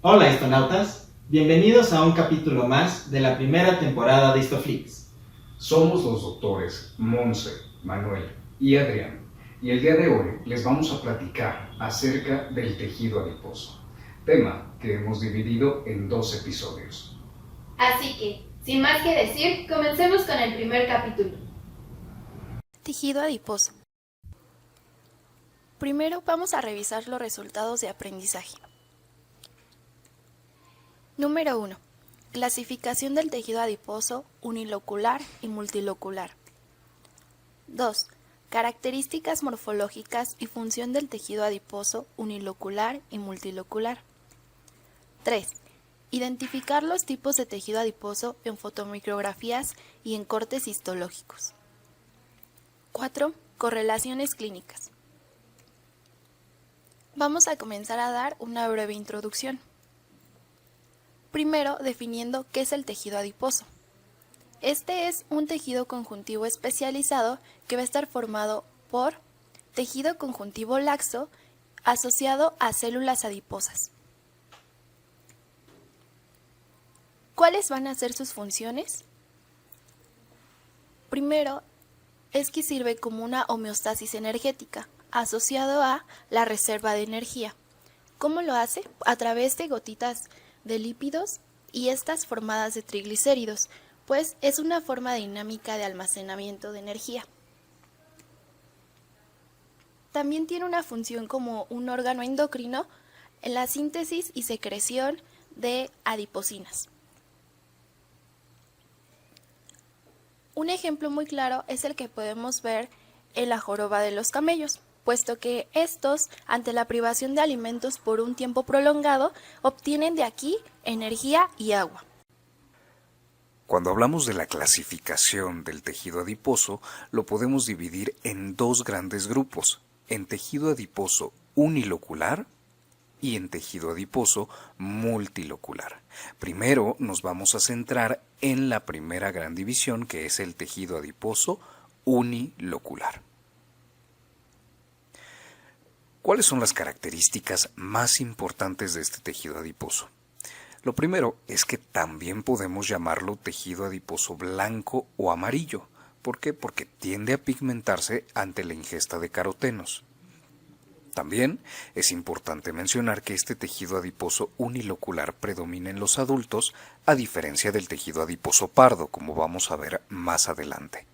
Hola histonautas, bienvenidos a un capítulo más de la primera temporada de Histoflix. Somos los doctores Monse, Manuel y Adrián, y el día de hoy les vamos a platicar acerca del tejido adiposo, tema que hemos dividido en 2 episodios. Así que, sin más que decir, comencemos con el primer capítulo. Tejido adiposo. Primero vamos a revisar los resultados de aprendizaje. Número 1. Clasificación del tejido adiposo unilocular y multilocular. 2. Características morfológicas y función del tejido adiposo unilocular y multilocular. 3. Identificar los tipos de tejido adiposo en fotomicrografías y en cortes histológicos. 4. Correlaciones clínicas. Vamos a comenzar a dar una breve introducción. Primero, definiendo qué es el tejido adiposo. Este es un tejido conjuntivo especializado que va a estar formado por tejido conjuntivo laxo asociado a células adiposas. ¿Cuáles van a ser sus funciones? Primero, es que sirve como una homeostasis energética, asociado a la reserva de energía. ¿Cómo lo hace? A través de gotitas de lípidos y estas formadas de triglicéridos, pues es una forma dinámica de almacenamiento de energía. También tiene una función como un órgano endocrino en la síntesis y secreción de adiposinas. Un ejemplo muy claro es el que podemos ver en la joroba de los camellos, puesto que estos, ante la privación de alimentos por un tiempo prolongado, obtienen de aquí energía y agua. Cuando hablamos de la clasificación del tejido adiposo, lo podemos dividir en 2 grandes grupos, en tejido adiposo unilocular y en tejido adiposo multilocular. Primero nos vamos a centrar en la primera gran división, que es el tejido adiposo unilocular. ¿Cuáles son las características más importantes de este tejido adiposo? Lo primero es que también podemos llamarlo tejido adiposo blanco o amarillo. ¿Por qué? Porque tiende a pigmentarse ante la ingesta de carotenos. También es importante mencionar que este tejido adiposo unilocular predomina en los adultos, a diferencia del tejido adiposo pardo, como vamos a ver más adelante.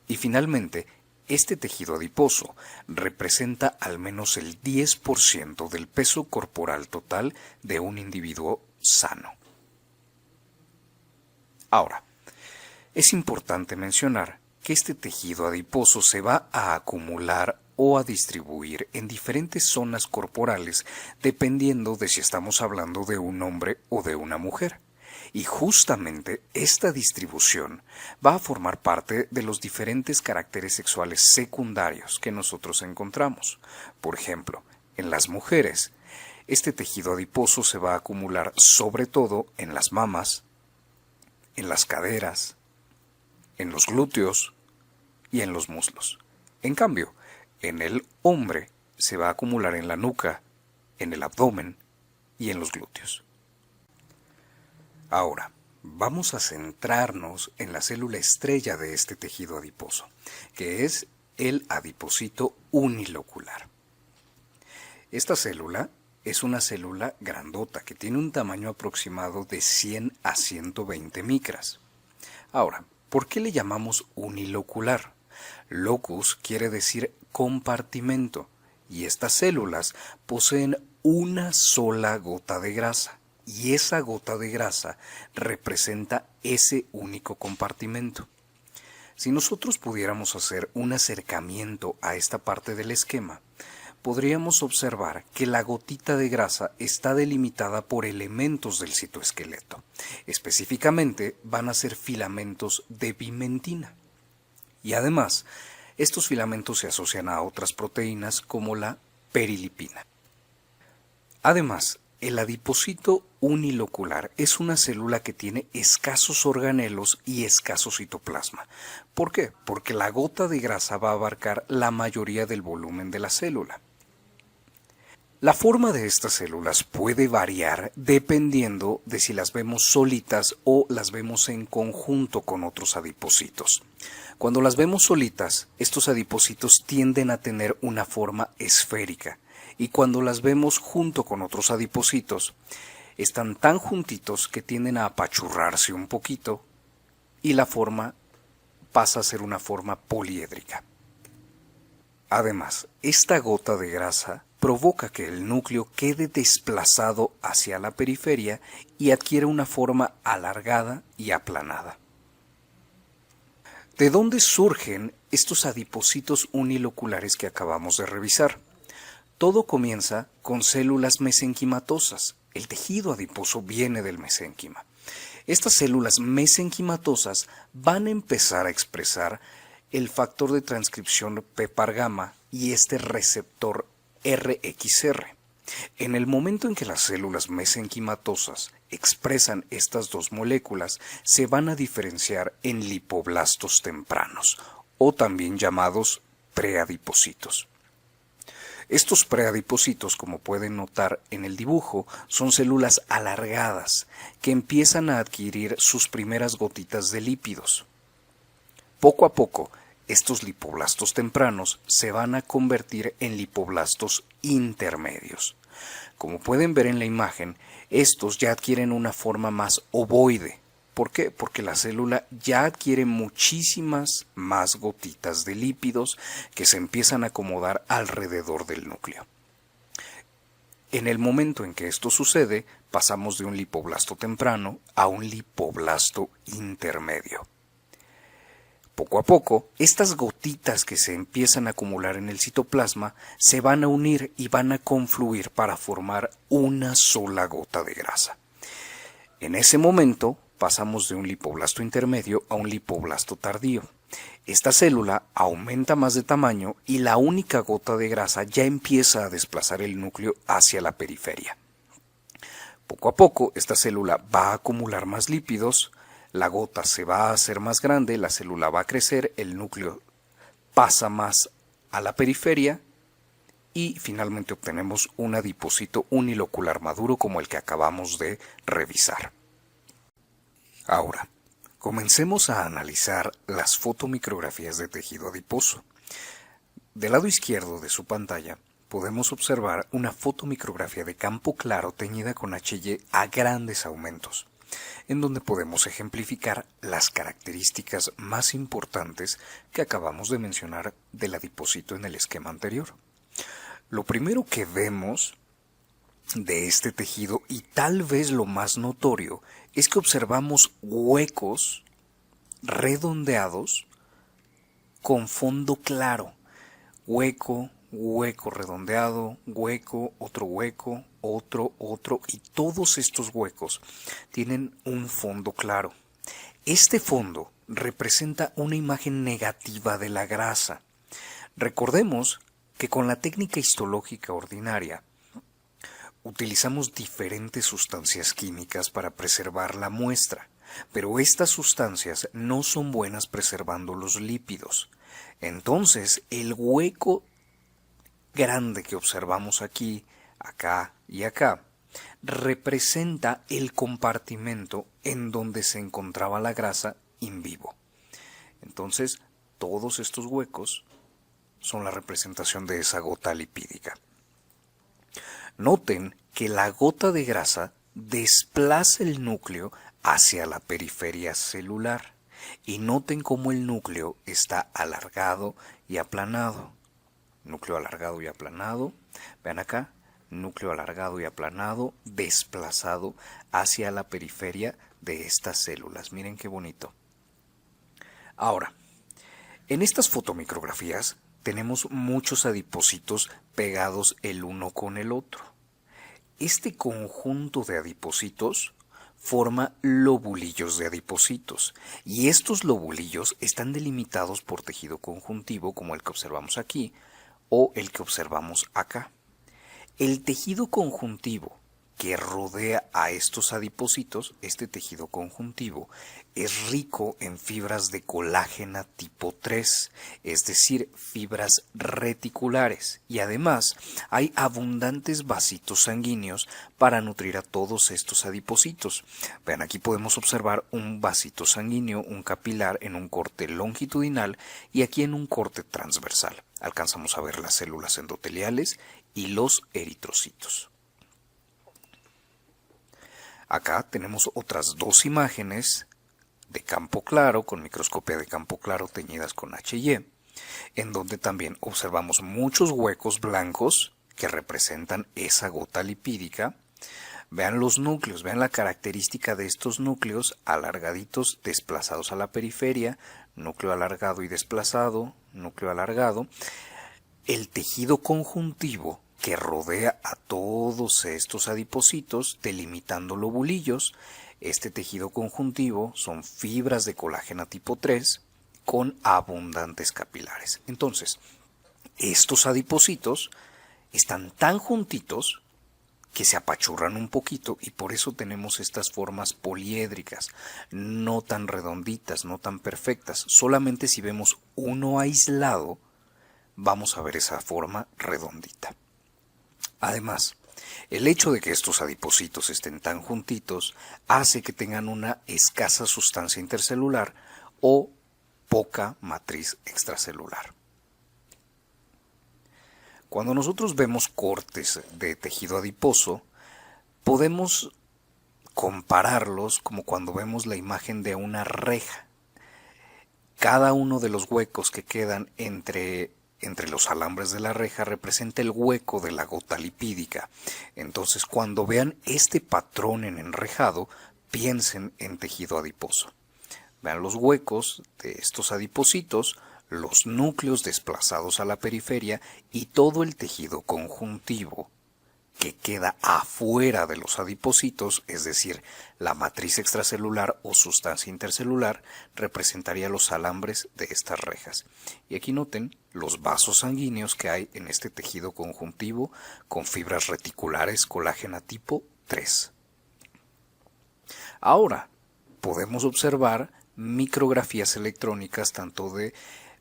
Y finalmente, este tejido adiposo representa al menos el 10% del peso corporal total de un individuo sano. Ahora, es importante mencionar que este tejido adiposo se va a acumular o a distribuir en diferentes zonas corporales dependiendo de si estamos hablando de un hombre o de una mujer. Y justamente esta distribución va a formar parte de los diferentes caracteres sexuales secundarios que nosotros encontramos. Por ejemplo, en las mujeres, este tejido adiposo se va a acumular sobre todo en las mamas, en las caderas, en los glúteos y en los muslos. En cambio, en el hombre se va a acumular en la nuca, en el abdomen y en los glúteos. Ahora, vamos a centrarnos en la célula estrella de este tejido adiposo, que es el adipocito unilocular. Esta célula es una célula grandota que tiene un tamaño aproximado de 100 a 120 micras. Ahora, ¿por qué le llamamos unilocular? Locus quiere decir compartimento, y estas células poseen una sola gota de grasa, y esa gota de grasa representa ese único compartimento. Si nosotros pudiéramos hacer un acercamiento a esta parte del esquema, podríamos observar que la gotita de grasa está delimitada por elementos del citoesqueleto. Específicamente van a ser filamentos de vimentina. Y además, estos filamentos se asocian a otras proteínas como la perilipina. Además, el adipocito unilocular es una célula que tiene escasos organelos y escaso citoplasma. ¿Por qué? Porque la gota de grasa va a abarcar la mayoría del volumen de la célula. La forma de estas células puede variar dependiendo de si las vemos solitas o las vemos en conjunto con otros adipocitos. Cuando las vemos solitas, estos adipocitos tienden a tener una forma esférica, y cuando las vemos junto con otros adipocitos, están tan juntitos que tienden a apachurrarse un poquito y la forma pasa a ser una forma poliédrica. Además, esta gota de grasa provoca que el núcleo quede desplazado hacia la periferia y adquiere una forma alargada y aplanada. ¿De dónde surgen estos adipocitos uniloculares que acabamos de revisar? Todo comienza con células mesenquimatosas. El tejido adiposo viene del mesénquima. Estas células mesenquimatosas van a empezar a expresar el factor de transcripción PPAR gamma y este receptor RXR. En el momento en que las células mesenquimatosas expresan estas dos moléculas, se van a diferenciar en lipoblastos tempranos, o también llamados preadipocitos. Estos preadipocitos, como pueden notar en el dibujo, son células alargadas que empiezan a adquirir sus primeras gotitas de lípidos. Poco a poco, estos lipoblastos tempranos se van a convertir en lipoblastos intermedios. Como pueden ver en la imagen, estos ya adquieren una forma más ovoide. ¿Por qué? Porque la célula ya adquiere muchísimas más gotitas de lípidos que se empiezan a acomodar alrededor del núcleo. En el momento en que esto sucede, pasamos de un lipoblasto temprano a un lipoblasto intermedio. Poco a poco, estas gotitas que se empiezan a acumular en el citoplasma se van a unir y van a confluir para formar una sola gota de grasa. En ese momento, pasamos de un lipoblasto intermedio a un lipoblasto tardío. Esta célula aumenta más de tamaño y la única gota de grasa ya empieza a desplazar el núcleo hacia la periferia. Poco a poco, esta célula va a acumular más lípidos, la gota se va a hacer más grande, la célula va a crecer, el núcleo pasa más a la periferia y finalmente obtenemos un adipocito unilocular maduro como el que acabamos de revisar. Ahora, comencemos a analizar las fotomicrografías de tejido adiposo. Del lado izquierdo de su pantalla podemos observar una fotomicrografía de campo claro teñida con HY a grandes aumentos, en donde podemos ejemplificar las características más importantes que acabamos de mencionar del adipocito en el esquema anterior. Lo primero que vemos de este tejido, y tal vez lo más notorio, es que observamos huecos redondeados con fondo claro. Hueco, hueco redondeado, hueco, otro, y todos estos huecos tienen un fondo claro. Este fondo representa una imagen negativa de la grasa. Recordemos que con la técnica histológica ordinaria utilizamos diferentes sustancias químicas para preservar la muestra, pero estas sustancias no son buenas preservando los lípidos. Entonces, el hueco grande que observamos aquí, acá y acá, representa el compartimento en donde se encontraba la grasa in vivo. Entonces, todos estos huecos son la representación de esa gota lipídica. Noten que la gota de grasa desplaza el núcleo hacia la periferia celular y noten cómo el núcleo está alargado y aplanado. Núcleo alargado y aplanado. Vean acá, núcleo alargado y aplanado, desplazado hacia la periferia de estas células. Miren qué bonito. Ahora, en estas fotomicrografías tenemos muchos adipocitos pegados el uno con el otro. Este conjunto de adipocitos forma lobulillos de adipocitos y estos lobulillos están delimitados por tejido conjuntivo como el que observamos aquí o el que observamos acá. El tejido conjuntivo que rodea a estos adipocitos, este tejido conjuntivo, es rico en fibras de colágena tipo 3, es decir, fibras reticulares, y además hay abundantes vasitos sanguíneos para nutrir a todos estos adipocitos. Vean, aquí podemos observar un vasito sanguíneo, un capilar en un corte longitudinal y aquí en un corte transversal. Alcanzamos a ver las células endoteliales y los eritrocitos. Acá tenemos otras dos imágenes de campo claro, con microscopía de campo claro teñidas con H&E, en donde también observamos muchos huecos blancos que representan esa gota lipídica. Vean los núcleos, vean la característica de estos núcleos alargaditos, desplazados a la periferia, núcleo alargado y desplazado, núcleo alargado. El tejido conjuntivo que rodea a todos estos adipocitos, delimitando lobulillos. Este tejido conjuntivo son fibras de colágeno tipo 3 con abundantes capilares. Entonces, estos adipocitos están tan juntitos que se apachurran un poquito y por eso tenemos estas formas poliédricas, no tan redonditas, no tan perfectas. Solamente si vemos uno aislado, vamos a ver esa forma redondita. Además, el hecho de que estos adipocitos estén tan juntitos hace que tengan una escasa sustancia intercelular o poca matriz extracelular. Cuando nosotros vemos cortes de tejido adiposo, podemos compararlos como cuando vemos la imagen de una reja. Cada uno de los huecos que quedan entre los alambres de la reja representa el hueco de la gota lipídica. Entonces, cuando vean este patrón en enrejado, piensen en tejido adiposo. Vean los huecos de estos adipocitos, los núcleos desplazados a la periferia y todo el tejido conjuntivo que queda afuera de los adipocitos, es decir, la matriz extracelular o sustancia intercelular, representaría los alambres de estas rejas. Y aquí noten los vasos sanguíneos que hay en este tejido conjuntivo con fibras reticulares colágena tipo 3. Ahora, podemos observar micrografías electrónicas tanto de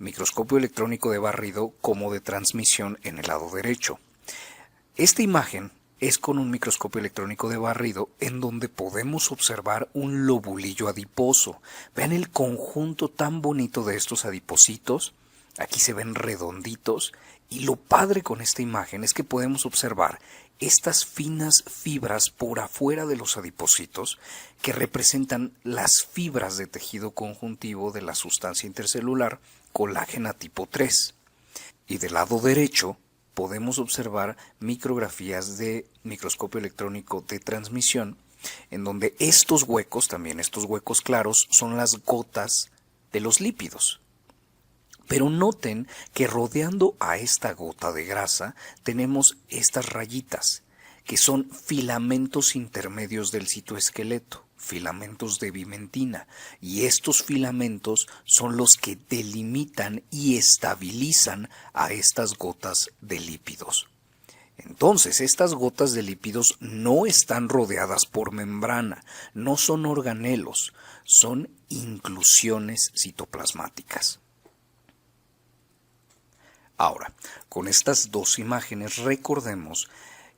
microscopio electrónico de barrido como de transmisión en el lado derecho. Esta imagen es con un microscopio electrónico de barrido en donde podemos observar un lobulillo adiposo. Vean el conjunto tan bonito de estos adipocitos. Aquí se ven redonditos y lo padre con esta imagen es que podemos observar estas finas fibras por afuera de los adipocitos que representan las fibras de tejido conjuntivo de la sustancia intercelular colágena tipo 3. Y del lado derecho podemos observar micrografías de microscopio electrónico de transmisión en donde estos huecos, también estos huecos claros, son las gotas de los lípidos. Pero noten que rodeando a esta gota de grasa tenemos estas rayitas, que son filamentos intermedios del citoesqueleto, filamentos de bimentina, y estos filamentos son los que delimitan y estabilizan a estas gotas de lípidos. Entonces, estas gotas de lípidos no están rodeadas por membrana, no son organelos, son inclusiones citoplasmáticas. Ahora, con estas dos imágenes recordemos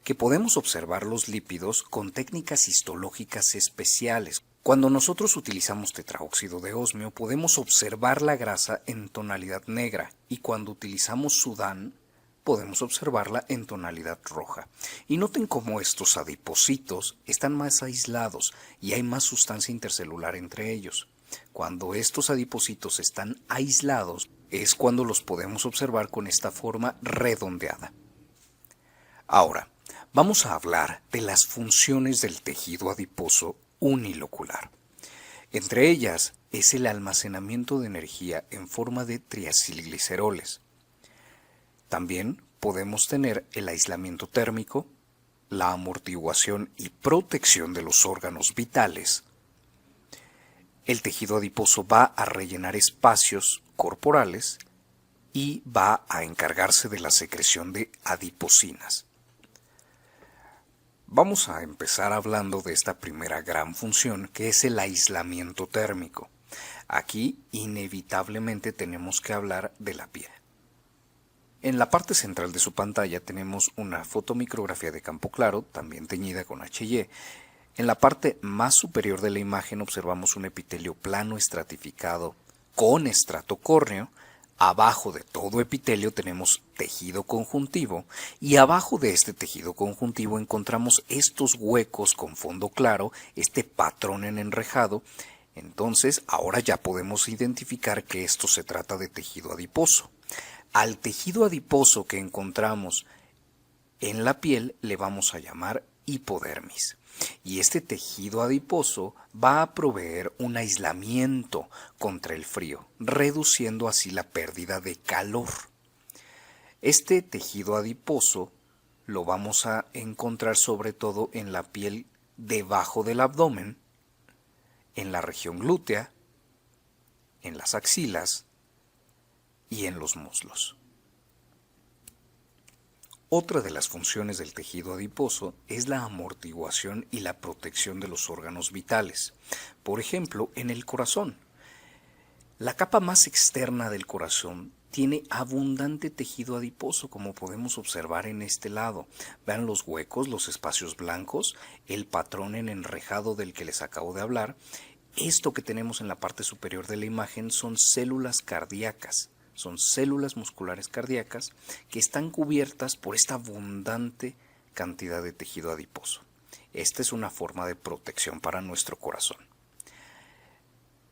que podemos observar los lípidos con técnicas histológicas especiales. Cuando nosotros utilizamos tetraóxido de osmio podemos observar la grasa en tonalidad negra y cuando utilizamos sudán podemos observarla en tonalidad roja. Y noten cómo estos adipocitos están más aislados y hay más sustancia intercelular entre ellos. Cuando estos adipocitos están aislados es cuando los podemos observar con esta forma redondeada. Ahora, vamos a hablar de las funciones del tejido adiposo unilocular. Entre ellas es el almacenamiento de energía en forma de triacilgliceroles. También podemos tener el aislamiento térmico, la amortiguación y protección de los órganos vitales. El tejido adiposo va a rellenar espacios corporales y va a encargarse de la secreción de adipocinas. Vamos a empezar hablando de esta primera gran función, que es el aislamiento térmico. Aquí inevitablemente tenemos que hablar de la piel. En la parte central de su pantalla tenemos una fotomicrografía de campo claro, también teñida con HY. En la parte más superior de la imagen observamos un epitelio plano estratificado con estrato córneo. Abajo de todo epitelio tenemos tejido conjuntivo y abajo de este tejido conjuntivo encontramos estos huecos con fondo claro, este patrón en enrejado. Entonces, ahora ya podemos identificar que esto se trata de tejido adiposo. Al tejido adiposo que encontramos en la piel le vamos a llamar hipodermis. Y este tejido adiposo va a proveer un aislamiento contra el frío, reduciendo así la pérdida de calor. Este tejido adiposo lo vamos a encontrar sobre todo en la piel debajo del abdomen, en la región glútea, en las axilas y en los muslos. Otra de las funciones del tejido adiposo es la amortiguación y la protección de los órganos vitales. Por ejemplo, en el corazón. La capa más externa del corazón tiene abundante tejido adiposo, como podemos observar en este lado. Vean los huecos, los espacios blancos, el patrón en enrejado del que les acabo de hablar. Esto que tenemos en la parte superior de la imagen son células cardíacas. Son células musculares cardíacas que están cubiertas por esta abundante cantidad de tejido adiposo. Esta es una forma de protección para nuestro corazón.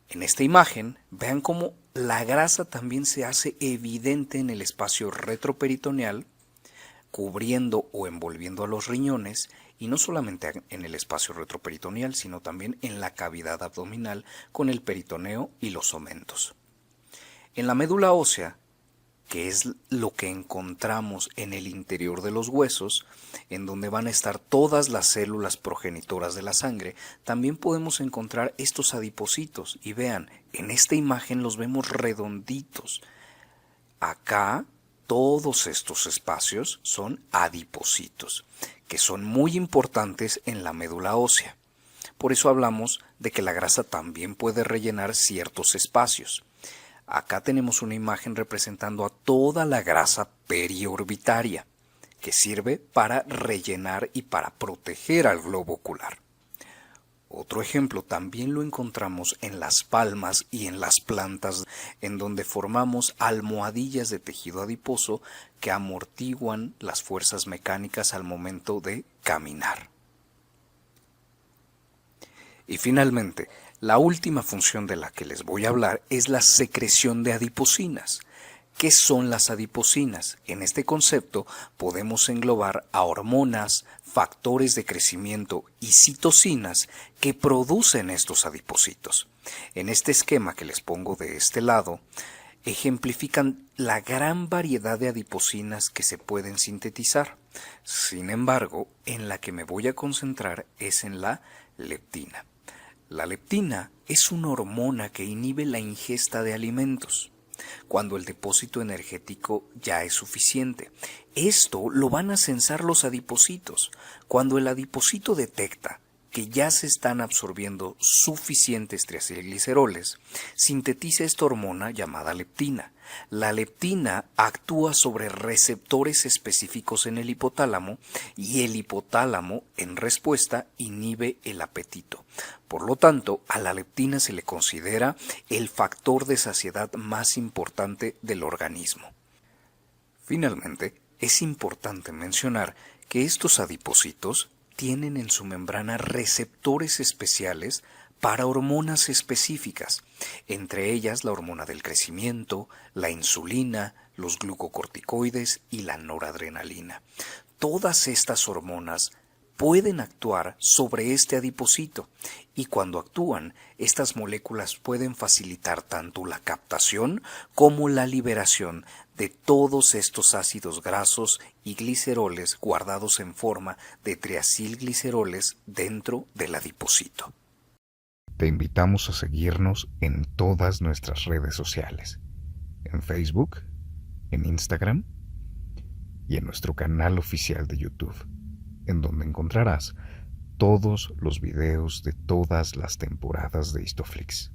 En esta imagen, vean cómo la grasa también se hace evidente en el espacio retroperitoneal, cubriendo o envolviendo a los riñones, y no solamente en el espacio retroperitoneal, sino también en la cavidad abdominal con el peritoneo y los omentos. En la médula ósea, que es lo que encontramos en el interior de los huesos, en donde van a estar todas las células progenitoras de la sangre, también podemos encontrar estos adipocitos. Y vean, en esta imagen los vemos redonditos. Acá, todos estos espacios son adipocitos, que son muy importantes en la médula ósea. Por eso hablamos de que la grasa también puede rellenar ciertos espacios. Acá tenemos una imagen representando a toda la grasa periorbitaria, que sirve para rellenar y para proteger al globo ocular. Otro ejemplo también lo encontramos en las palmas y en las plantas, en donde formamos almohadillas de tejido adiposo que amortiguan las fuerzas mecánicas al momento de caminar. Y finalmente, la última función de la que les voy a hablar es la secreción de adipocinas. ¿Qué son las adipocinas? En este concepto podemos englobar a hormonas, factores de crecimiento y citocinas que producen estos adipocitos. En este esquema que les pongo de este lado, ejemplifican la gran variedad de adipocinas que se pueden sintetizar. Sin embargo, en la que me voy a concentrar es en la leptina. La leptina es una hormona que inhibe la ingesta de alimentos cuando el depósito energético ya es suficiente. Esto lo van a sensar los adipocitos. Cuando el adipocito detecta que ya se están absorbiendo suficientes triacilgliceroles, sintetiza esta hormona llamada leptina. La leptina actúa sobre receptores específicos en el hipotálamo y el hipotálamo, en respuesta, inhibe el apetito. Por lo tanto, a la leptina se le considera el factor de saciedad más importante del organismo. Finalmente, es importante mencionar que estos adipocitos tienen en su membrana receptores especiales para hormonas específicas, entre ellas la hormona del crecimiento, la insulina, los glucocorticoides y la noradrenalina. Todas estas hormonas pueden actuar sobre este adipocito y cuando actúan, estas moléculas pueden facilitar tanto la captación como la liberación de todos estos ácidos grasos y gliceroles guardados en forma de triacilgliceroles dentro del adipocito. Te invitamos a seguirnos en todas nuestras redes sociales, en Facebook, en Instagram y en nuestro canal oficial de YouTube, en donde encontrarás todos los videos de todas las temporadas de Histoflix.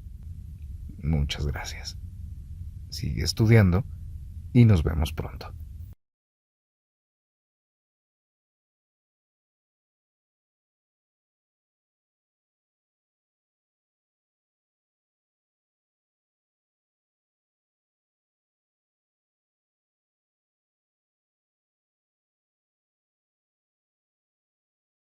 Muchas gracias. Sigue estudiando y nos vemos pronto.